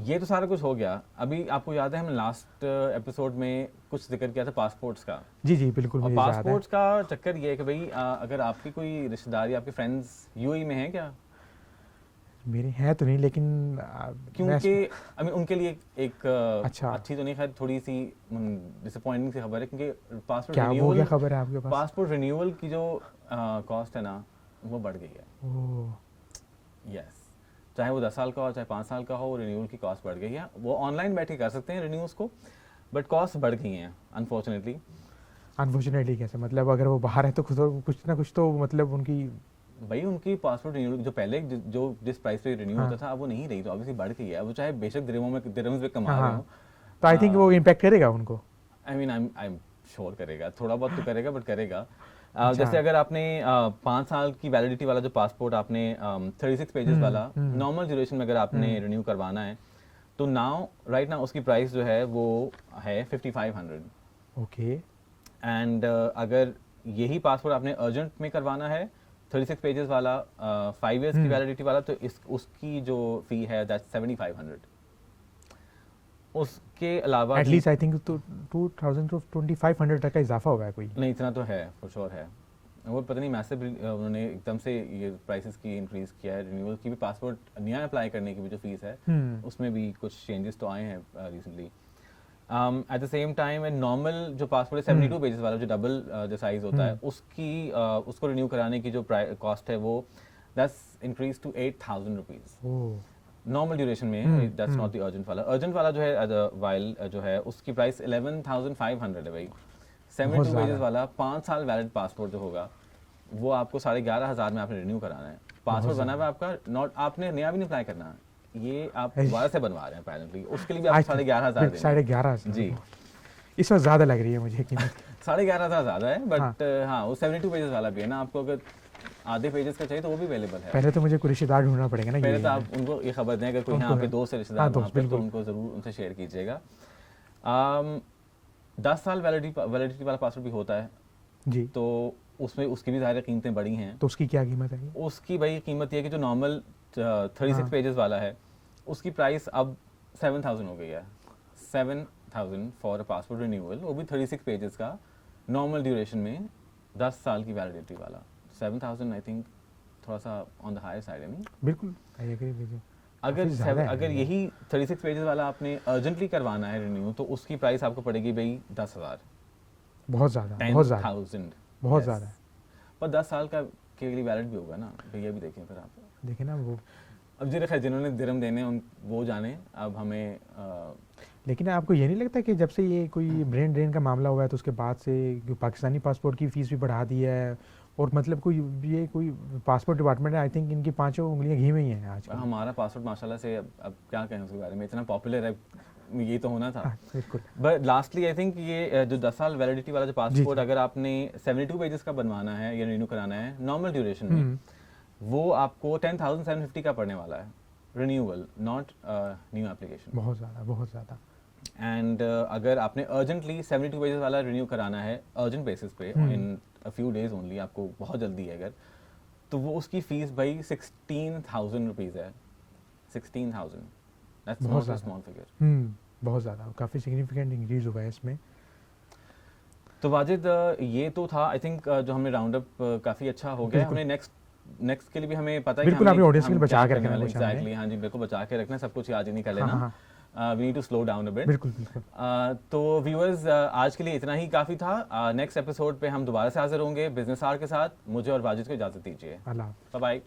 ये तो सारा कुछ हो गया। अभी आपको याद है हमने लास्ट एपिसोड में कुछ जिक्र किया था पासपोर्ट्स का। जी जी बिल्कुल और मुझे याद है। पासपोर्ट्स का चक्कर ये है कि भाई अगर आपकी कोई रिश्तेदार या आपके फ्रेंड्स यूएई में हैं क्या? मेरे हैं तो नहीं, लेकिन मैं क्योंकि आई मीन उनके लिए एक अच्छा अच्छी तो नहीं, खैर थोड़ी सी डिसअपॉइंटिंग सी खबर है, क्योंकि क्या वो क्या खबर है आपके पास? पासपोर्ट रिन्यूअल की जो कॉस्ट है ना वो बढ़ गई है। ओह यस, चाहे वो 10 साल का हो चाहे 5 साल का हो, रिन्यूअल की कॉस्ट बढ़ गई है। वो ऑनलाइन बैठ के कर सकते हैं रिन्यूअल्स को, बट कॉस्ट बढ़ गई हैं अनफॉर्चुनेटली। अनफॉर्चुनेटली कैसे, मतलब अगर वो बाहर है तो कुछ ना कुछ तो मतलब उनकी भाई उनकी पासपोर्ट रिन्यूअल जो पहले जो जिस प्राइस पे रिन्यू हाँ। होता था अब वो नहीं रही, तो ऑब्वियसली बढ़ गई है। अब वो चाहे बेशक दिरहम्स में कमा हाँ रहे हाँ, हो। तो आई थिंक वो इम्पैक्ट करेगा उनको। आई एम श्योर करेगा, थोड़ा बहुत तो करेगा बट करेगा। अच्छा। जैसे अगर आपने 5 साल की वैलिडिटी वाला जो पासपोर्ट आपने 36 पेजेस वाला नॉर्मल ड्यूरेशन में अगर आपने रिन्यू करवाना है, तो नाउ राइट नाउ उसकी प्राइस जो है वो है 5500। ओके। एंड अगर यही पासपोर्ट आपने अर्जेंट में करवाना है 36 पेजेस वाला 5 इयर्स की वैलिडिटी वाला, तो उसकी जो फी है दैट्स 7500। उसके अलावा एटलीस्ट आई थिंक तो 2000 टू 2500 तक का इजाफा होगा कोई। नहीं, इतना तो है फॉर श्योर है। वो पता नहीं मैसिव उन्होंने एकदम से ये प्राइसेस की इंक्रीज किया है। रिन्यूअल की भी, पासपोर्ट नया अप्लाई करने की भी जो फीस है उसमें भी कुछ चेंजेस तो आए हैं recently. At the same time normal जो पासपोर्ट है 72 पेजेस वाला जो डबल जो साइज होता है उसको रिन्यू कराने की जो कॉस्ट है वो that's increase to 8000 rupees oh normal duration में। दैट्स नॉट द अर्जेंट वाला। अर्जेंट वाला जो है वाइल जो है उसकी प्राइस 11500 है भाई। 72 ज़्यादा पेजेस है। वाला 5 साल वैलिड पासपोर्ट जो होगा वो आपको 11500 में आपने रिन्यू कराना है। पासपोर्ट बना हुआ है आपका, नॉट आपने नया भी नहीं अप्लाई करना है, ये आप दोबारा से बनवा रहे हैं अपैरेंटली, उसके लिए भी आपको 11500 देना है। 11,500 जी, इसमें ज़्यादा लग रही है मुझे कीमत। 11500 ज़्यादा है बट हाँ वो 72 पेजेस वाला भी है ना। आपको अगर आधे पेजेस का चाहिए तो वो भी अवेलेबल है। पहले तो मुझे कोई रिश्तेदार ढूंढना पड़ेगा ना। पहले ये तो आप उनको ये खबर दें, अगर कोई उनको यहाँ पे है। दोस्त है रिश्तेदार वहाँ दोस्त पे, तो बिल्कुल। उनको ज़रूर उनसे शेयर कीजिएगा। 10 साल वैलिडिटी वाला पासवर्ड भी होता है, जी। तो उसमें उसकी भी ज़ाहिर कीमतें बढ़ी हैं। तो उसकी क्या कीमत है? उसकी भाई कीमत ये है कि जो नॉर्मल 36 पेजेस वाला है उसकी प्राइस अब 7000 हो गई है। 7000 फॉर अ पासपोर्ट रिन्यूअल, वो भी 36 पेजेस का नॉर्मल ड्यूरेशन में 10 साल की वैलिडिटी वाला। 7000 आई थिंक थोड़ा सा ऑन द हायर साइड है नहीं? बिल्कुल आई एग्री विद यू। अगर यही 36 पेजेस वाला आपने अर्जेंटली करवाना है रिन्यू, तो उसकी प्राइस आपको पड़ेगी भाई 10,000। बहुत ज़्यादा, बहुत ज़्यादा, 10,000 बहुत ज़्यादा। पर 10 साल का के लिए वैलिड भी होगा ना भैया, भी देखें फिर आप। देखिए ना वो, अब जिन्होंने दिरहम देने उन वो जाने। अब हमें लेकिन आपको ये नहीं लगता कि जब से ये कोई ब्रेन ड्रेन का मामला हुआ है तो उसके बाद से पाकिस्तानी पासपोर्ट की फ़ीस भी बढ़ा दी है, और मतलब कोई पासपोर्ट डिपार्टमेंट है, आई थिंक इनकी 5 उंगलियां घी में ही हैं आज। हमारा पासपोर्ट माशाल्लाह से अब क्या कहें उसके बारे में, इतना पॉपुलर है, ये तो होना था। बिल्कुल। बट लास्टली आई थिंक ये जो 10 साल वैलिडिटी वाला जो पासपोर्ट अगर आपने 72 पेजेस का बनवाना है या रिन्यू कराना है नॉर्मल ड्यूरेशन में, वो आपको 10,750 का पड़ने वाला है रिन्यूअल, नॉट न्यू एप्लीकेशन। बहुत ज़्यादा, बहुत ज़्यादा। एंड अगर आपने अर्जेंटली 72 पेजेस वाला रिन्यू कराना है अर्जेंट बेसिस पे इन अ फ्यू डेज ओनली, आपको बहुत जल्दी है अगर, तो वो उसकी फीस भाई 16,000 रुपीज़ है। 16,000 that's not a small figure. बहुत ज़्यादा, काफ़ी सिग्निफिकेंट इंक्रीज हुआ है इसमें। तो वाजिद ये तो था आई थिंक जो हमने राउंड अप काफ़ी अच्छा हो गया। हमने नेक्स्ट के लिए भी हमें पता है बिल्कुल, आपने ऑडियंस के लिए बचा के रखना रखना है। है। एग्जैक्टली, हाँ जी, बिल्कुल बचा के रखना है, सब कुछ आज ही नहीं कर लेना। हाँ, we need to slow down a bit. बिल्कुल बिल्कुल। तो व्यूअर्स आज के लिए इतना ही काफ़ी था। नेक्स्ट एपिसोड पे हम दोबारा से हाजिर होंगे बिजनेस आवर के साथ। मुझे और वाजिद को इजाज़त दीजिए। अल्लाह। बाय।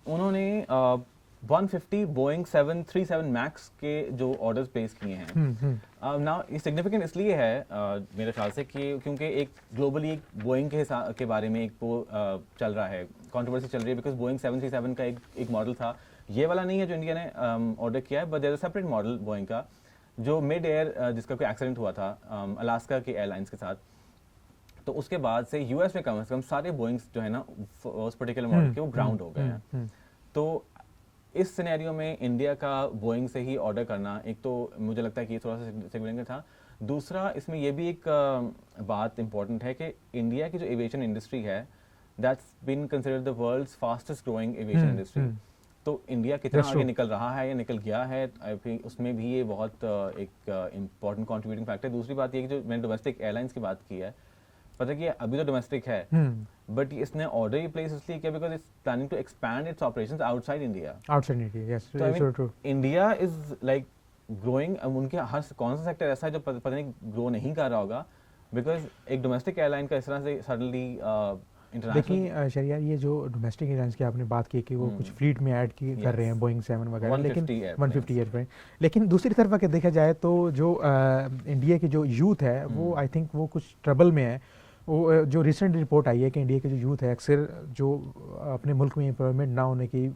उन्होंने 150 बोइंग 737 मैक्स के जो ऑर्डर्स प्लेस किए हैं। नाउ ये सिग्निफिकेंट इसलिए है मेरे ख्याल से कि क्योंकि एक ग्लोबली एक बोइंग के बारे में एक वो चल रहा है, कंट्रोवर्सी चल रही है, बिकॉज बोइंग 737 का एक मॉडल था, ये वाला नहीं है जो इंडिया ने ऑर्डर किया है, but there is a separate model Boeing का जो मिड एयर जिसका कोई एक्सीडेंट हुआ था अलास्का के एयरलाइंस के साथ। तो उसके बाद से यूएस में कम से कम सारे बोइंग्स जो है ना उस पर्टिकुलर मॉडल के वो ग्राउंड हो गए हैं। तो इस सिनेरियो में इंडिया का बोइंग से ही ऑर्डर करना, एक तो मुझे लगता है कि ये थोड़ा सा सिग्निफिकेंट था। दूसरा इसमें ये भी एक बात इम्पोर्टेंट है कि इंडिया की जो एविएशन इंडस्ट्री है that's been considered the world's fastest growing aviation industry. तो इंडिया कितना That's आगे true. निकल रहा है या निकल गया है, फिर उसमें भी ये बहुत एक इम्पॉर्टेंट कंट्रीब्यूटिंग फैक्टर है। दूसरी बात ये कि जो मैंने डोमेस्टिक एयरलाइंस की बात की है, पता है कि अभी तो डोमेस्टिक है बट इसने ऑर्डर ही प्लेस इसलिए किया because it's planning to expand its operations outside India. Outside India, yes, तो so true. India is like growing, उनके हर कौन सा सेक्टर ऐसा है जो पता नहीं ग्रो नहीं कर रहा होगा बिकॉज एक डोमेस्टिक एयरलाइन का इस तरह से सडनली इंटरनेशनल। देखिए शरिया, ये जो डोमेस्टिक एयरलाइंस की आपने बात की कि वो कुछ फ्लीट में ऐड की कर रहे हैं, बोइंग 7 वगैरह, लेकिन 150 एयरप्लेन, लेकिन दूसरी तरफ अगर देखा जाए तो जो इंडिया की जो यूथ है वो आई थिंक वो कुछ ट्रबल में है। वो जो रिसेंट रिपोर्ट आई है कि इंडिया के जो यूथ है अक्सर जो अपने मुल्क में एम्प्लॉयमेंट ना होने की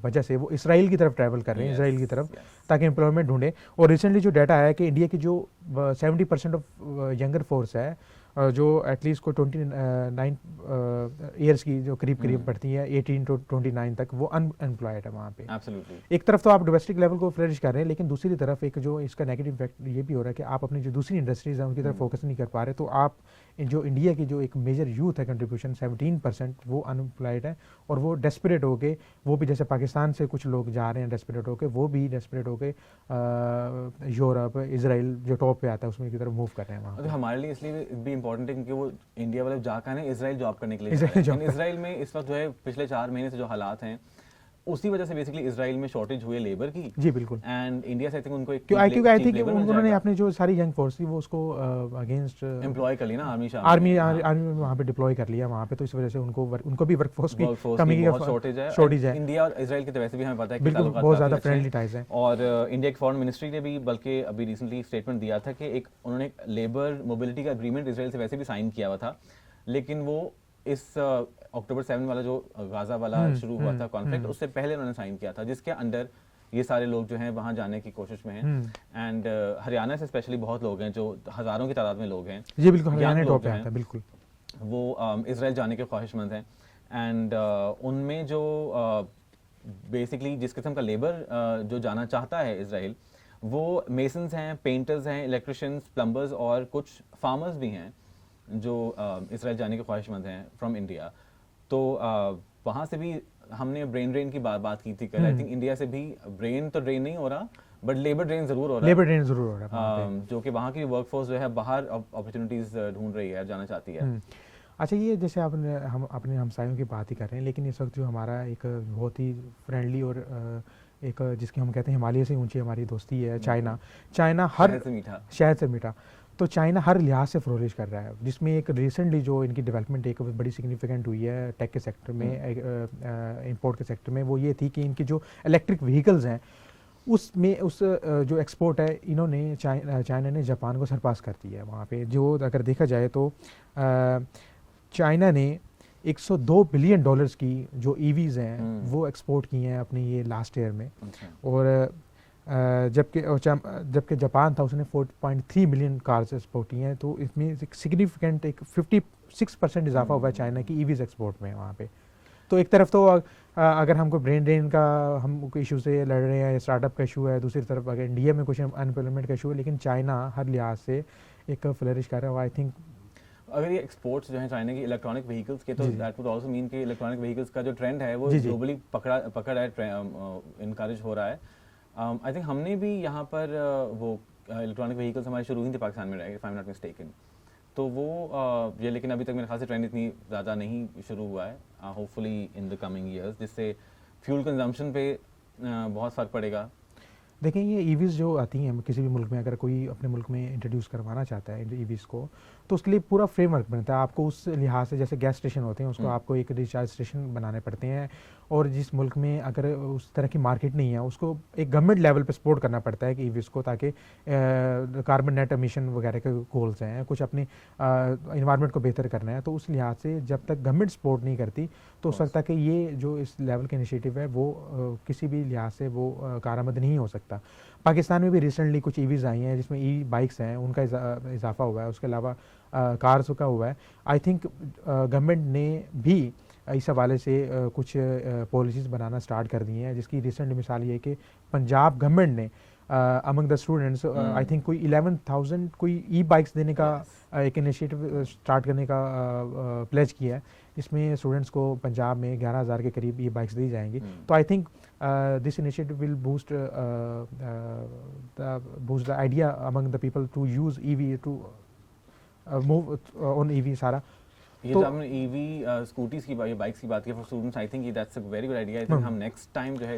वजह से वो इसराइल की तरफ ट्रैवल कर रहे हैं, इसराइल की तरफ, ताकि एम्प्लॉयमेंट ढूंढे। और रिसेंटली जो डाटा है कि इंडिया की जो 70% ऑफ यंगर फोर्स है जो एटलीस्ट को 29 ईयर्स की जो करीब पड़ती है 18 to 29 तक, वो अनएम्प्लॉयड है वहाँ पे। Absolutely. एक तरफ तो आप डोमेस्टिक लेवल को फ्लरिश कर रहे हैं, लेकिन दूसरी तरफ एक जो इसका नेगेटिव इम्पैक्ट ये भी हो रहा है कि आप अपनी जो दूसरी इंडस्ट्रीज हैं उनकी तरफ फोकस नहीं कर पा रहे। तो आप जो इंडिया की जो एक मेजर यूथ है कंट्रीब्यूशन 17% वो अनएम्प्लॉयड है, और वो डेस्परेट होके, वो भी जैसे पाकिस्तान से कुछ लोग जा रहे हैं डेस्परेट होके, वो भी डेस्परेट होके यूरोप, इसराइल जो टॉप पे आता है उसमें की तरफ मूव कर रहे हैं वहाँ। तो हमारे लिए इसलिए भी इम्पोर्टेंट है क्योंकि वो इंडिया वाले जा कर इसराइल जॉब करने के लिए इसराइल में इस वक्त जो है पिछले 4 महीने से जो हालात हैं उसी वजह से बेसिकली इसराइल में शॉर्टेज हुई है लेबर की। जी बिल्कुल। एंड इंडिया से आई थिंक उनको एक क्योंकि आई थिंक उन्होंने अपने जो सारी यंग फोर्स थी वो उसको अगेंस्ट एम्प्लॉय कर ली ना, आर्मी वहाँ पे डिप्लॉय कर लिया वहाँ पे, तो इस वजह से उनको भी वर्कफोर्स की कमी की शॉर्टेज है। इंडिया और इसराइल के तो वैसे भी हमें पता है कि बिल्कुल बहुत ज़्यादा फ्रेंडली टाइज है। और इंडिया की फॉरेन मिनिस्ट्री ने भी बल्कि अभी रिसेंटली स्टेटमेंट दिया था कि एक उन्होंने लेबर मोबिलिटी का एग्रीमेंट इसराइल से वैसे भी साइन किया हुआ था, लेकिन वो इस अक्टूबर 7 वाला जो गाजा वाला शुरू हुआ था कॉन्फ्लिक्ट, उससे पहले उन्होंने साइन किया था, जिसके अंडर ये सारे लोग जो हैं वहाँ जाने की कोशिश में हैं। एंड हरियाणा से स्पेशली बहुत लोग हैं जो हज़ारों की तादाद में लोग हैं, जी बिल्कुल, हरियाणा टॉप पे आता है बिल्कुल, वो इसराइल जाने के ख्वाहिशमंद हैं। एंड उनमें जो बेसिकली जिस किस्म का लेबर जो जाना चाहता है इसराइल, वो मेसन्स हैं, पेंटर्स हैं, इलेक्ट्रिशियंस, प्लम्बर्स और कुछ फार्मर्स भी हैं जो इसराइल जाने के ख्वाहिशमंद हैं फ्रॉम इंडिया। तो वहाँ से भी हमने ब्रेन ड्रेन की बात की थी कल। आई थिंक इंडिया से भी ब्रेन तो ड्रेन नहीं हो रहा बट लेबर ड्रेन जरूर हो रहा है, लेबर ड्रेन जरूर हो रहा है, जो कि वहाँ की वर्कफोर्स जो है बाहर अपॉर्चुनिटीज ढूंढ रही है, जाना चाहती है। अच्छा, ये जैसे हम अपने हमसायों की बात ही कर रहे हैं, लेकिन इस वक्त जो हमारा एक बहुत ही फ्रेंडली और एक जिसकी हम कहते हैं हिमालय से ऊंची हमारी दोस्ती है, चाइना हर शहद से मीठा, तो चाइना हर लिहाज से फ्लोरिश कर रहा है, जिसमें एक रिसेंटली जो इनकी डेवलपमेंट एक बड़ी सिग्निफिकेंट हुई है टेक के सेक्टर में, इंपोर्ट के सेक्टर में, वो ये थी कि इनकी जो इलेक्ट्रिक व्हीकल्स हैं उसमें उस जो एक्सपोर्ट है इन्होंने चाइना ने जापान को सरपास कर दिया है वहाँ पे। जो अगर देखा जाए तो चाइना ने 102 बिलियन डॉलर्स की जो ईवीज़ हैं वो एक्सपोर्ट किए हैं अपने ये लास्ट ईयर में, और जबकि जापान था उसने 4.3 मिलियन कार्स एक्सपोर्ट किए हैं। तो इसमें एक सिग्निफिकेंट एक 56% इजाफा हुआ है चाइना की ईवीज़ एक्सपोर्ट में वहाँ पे। तो एक तरफ तो अगर हमको ब्रेन ड्रेन का हम कोई इशू से लड़ रहे हैं या स्टार्टअप का इशू है, दूसरी तरफ अगर इंडिया में कुछ अनएम्प्लॉयमेंट का इशू है, लेकिन चाइना हर लिहाज से एक फ्लरिश कर रहा है। आई थिंक अगर ये एक्सपोर्ट्स जो है चाइना की इलेक्ट्रॉनिक व्हीकल्स के, तो दैट वुड आल्सो मीन कि इलेक्ट्रॉनिक व्हीकल्स का जो ट्रेंड है वो ग्लोबली पकड़ है, इनकरेज हो रहा है। आई थिंक हमने भी यहाँ पर वो इलेक्ट्रॉनिक व्हीकल्स हमारे शुरू ही थे पाकिस्तान में, if I am not mistaken, तो वो ये, लेकिन अभी तक मेरे ख्याल से ट्रेंड इतनी ज़्यादा नहीं शुरू हुआ है, hopefully in the coming years, जिससे फ्यूल कंजम्पशन पे बहुत फ़र्क पड़ेगा। देखें, ये ईवीज़ जो आती हैं किसी भी मुल्क में, अगर कोई अपने मुल्क में इंट्रोड्यूस करवाना चाहता है ईवीज़ को, तो उसके लिए पूरा फ्रेमवर्क बनता है। आपको उस लिहाज से जैसे गैस स्टेशन होते हैं उसको आपको एक रिचार्ज स्टेशन बनाने पड़ते हैं, और जिस मुल्क में अगर उस तरह की मार्केट नहीं है उसको एक गवर्नमेंट लेवल पे सपोर्ट करना पड़ता है कि ईवीज़ को, ताकि कार्बन नेट एमिशन वगैरह के गोल्स हैं, कुछ अपनी इन्वायरमेंट को बेहतर करना है। तो उस लिहाज से जब तक गवर्नमेंट सपोर्ट नहीं करती तो हो सकता है कि ये जो इस लेवल के इनिशिएटिव है वो किसी भी लिहाज से वो कारआमद नहीं हो सकता। पाकिस्तान में भी रिसेंटली कुछ ईवीज़ आई हैं जिसमें ई बाइक्स हैं, उनका इजाफा हुआ है, उसके अलावा कार्स का हुआ है। आई थिंक गवर्नमेंट ने भी इस हवाले से कुछ पॉलिसीज़ बनाना स्टार्ट कर दी हैं, जिसकी रिसेंट मिसाल ये है कि पंजाब गवर्नमेंट ने among the students I think कोई 11,000 कोई ई बाइक्स देने का एक इनिशिएटिव स्टार्ट करने का प्लेज किया है। इसमें स्टूडेंट्स को पंजाब में 11,000 के करीब ई बाइक्स दी जाएंगी। तो I think this initiative will boost the idea among the people to use EV to move on EV सारा। ये जो आपने ईवी स्कूटीज की बाइक्स की बात की for students, I think that's a very good idea. I think हम next time जो है